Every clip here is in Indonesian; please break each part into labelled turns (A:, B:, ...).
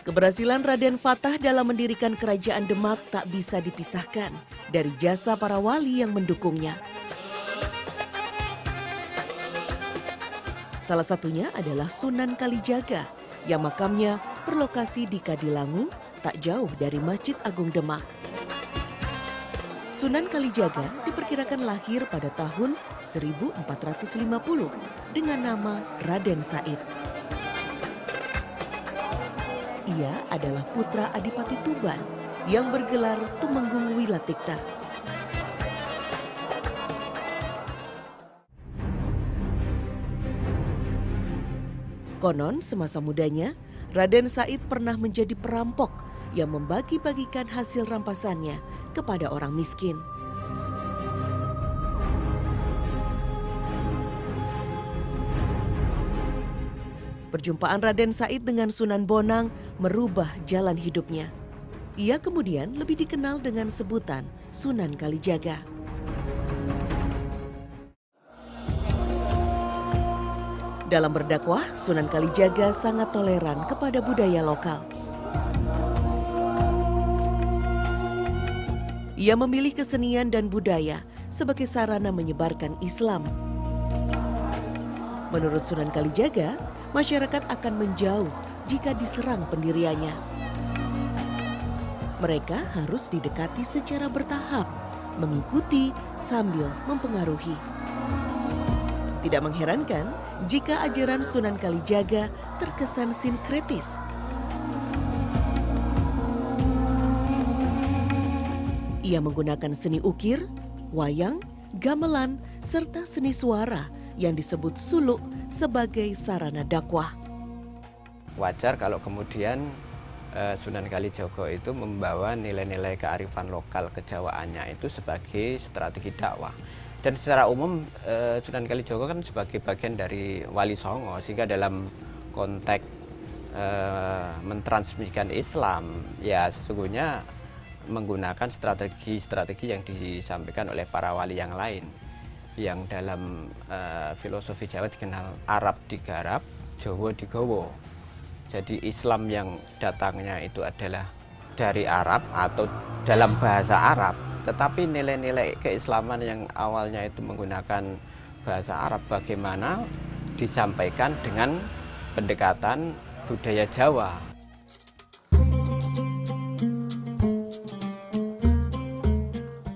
A: Keberhasilan Raden Fatah dalam mendirikan kerajaan Demak tak bisa dipisahkan dari jasa para wali yang mendukungnya. Salah satunya adalah Sunan Kalijaga yang makamnya berlokasi di Kadilangu tak jauh dari Masjid Agung Demak. Sunan Kalijaga diperkirakan lahir pada tahun 1450 dengan nama Raden Said. Ia adalah putra Adipati Tuban yang bergelar Tumenggung Wilatikta. Konon semasa mudanya, Raden Said pernah menjadi perampok yang membagi-bagikan hasil rampasannya kepada orang miskin. Perjumpaan Raden Said dengan Sunan Bonang merubah jalan hidupnya. Ia kemudian lebih dikenal dengan sebutan Sunan Kalijaga. Dalam berdakwah, Sunan Kalijaga sangat toleran kepada budaya lokal. Ia memilih kesenian dan budaya sebagai sarana menyebarkan Islam. Menurut Sunan Kalijaga, masyarakat akan menjauh jika diserang pendiriannya. Mereka harus didekati secara bertahap, mengikuti sambil mempengaruhi. Tidak mengherankan jika ajaran Sunan Kalijaga terkesan sinkretis. Ia menggunakan seni ukir, wayang, gamelan, serta seni suara yang disebut suluk sebagai sarana dakwah.
B: Wajar kalau kemudian Sunan Kalijaga itu membawa nilai-nilai kearifan lokal kejawaannya itu sebagai strategi dakwah. Dan secara umum Sunan Kalijaga kan sebagai bagian dari Wali Songo, sehingga dalam konteks mentransmisikan Islam ya sesungguhnya menggunakan strategi-strategi yang disampaikan oleh para wali yang lain. Yang dalam filosofi Jawa dikenal Arab digarap, Jawa digawa. Jadi Islam yang datangnya itu adalah dari Arab atau dalam bahasa Arab, tetapi nilai-nilai keislaman yang awalnya itu menggunakan bahasa Arab bagaimana disampaikan dengan pendekatan budaya Jawa.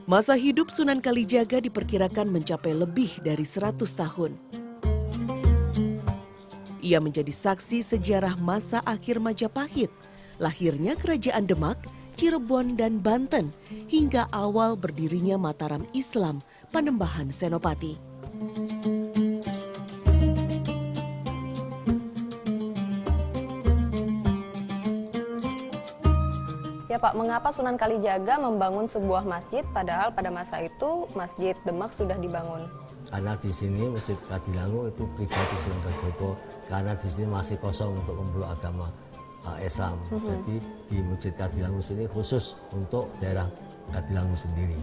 A: Masa hidup Sunan Kalijaga diperkirakan mencapai lebih dari 100 tahun. Ia menjadi saksi sejarah masa akhir Majapahit, lahirnya Kerajaan Demak, Cirebon, dan Banten, hingga awal berdirinya Mataram Islam Panembahan Senopati.
C: Ya Pak, mengapa Sunan Kalijaga membangun sebuah masjid padahal pada masa itu Masjid Demak sudah dibangun?
D: Karena di sini Masjid Kadilangu itu pribadi Sunan Kalijaga, karena di sini masih kosong untuk pemeluk agama Islam. Jadi di Masjid Kadilangu sini khusus untuk daerah Kadilangu sendiri.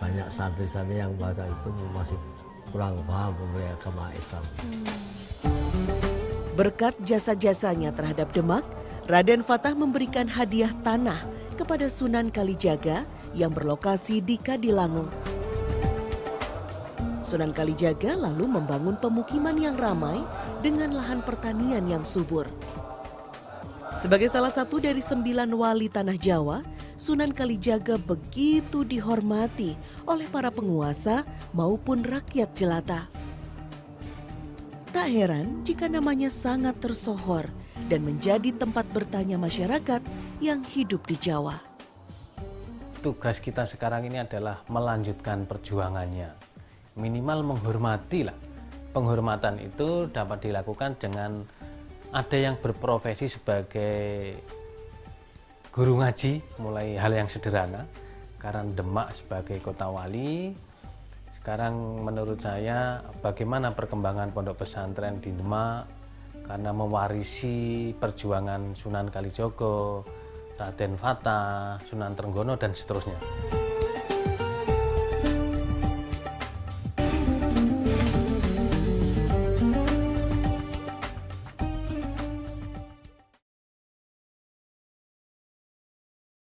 D: Banyak santri-santri yang bahasa itu masih kurang paham pemeluk agama Islam.
A: Berkat jasa-jasanya terhadap Demak, Raden Fatah memberikan hadiah tanah kepada Sunan Kalijaga yang berlokasi di Kadilangu. Sunan Kalijaga lalu membangun pemukiman yang ramai dengan lahan pertanian yang subur. Sebagai salah satu dari 9 wali tanah Jawa, Sunan Kalijaga begitu dihormati oleh para penguasa maupun rakyat jelata. Tak heran jika namanya sangat tersohor dan menjadi tempat bertanya masyarakat yang hidup di Jawa.
E: Tugas kita sekarang ini adalah melanjutkan perjuangannya. Minimal menghormati lah. Penghormatan itu dapat dilakukan dengan ada yang berprofesi sebagai guru ngaji, mulai hal yang sederhana. Karena Demak sebagai kota wali, sekarang menurut saya bagaimana perkembangan pondok pesantren di Demak, karena mewarisi perjuangan Sunan Kalijaga, Raden Fatah, Sunan Trenggono, dan seterusnya.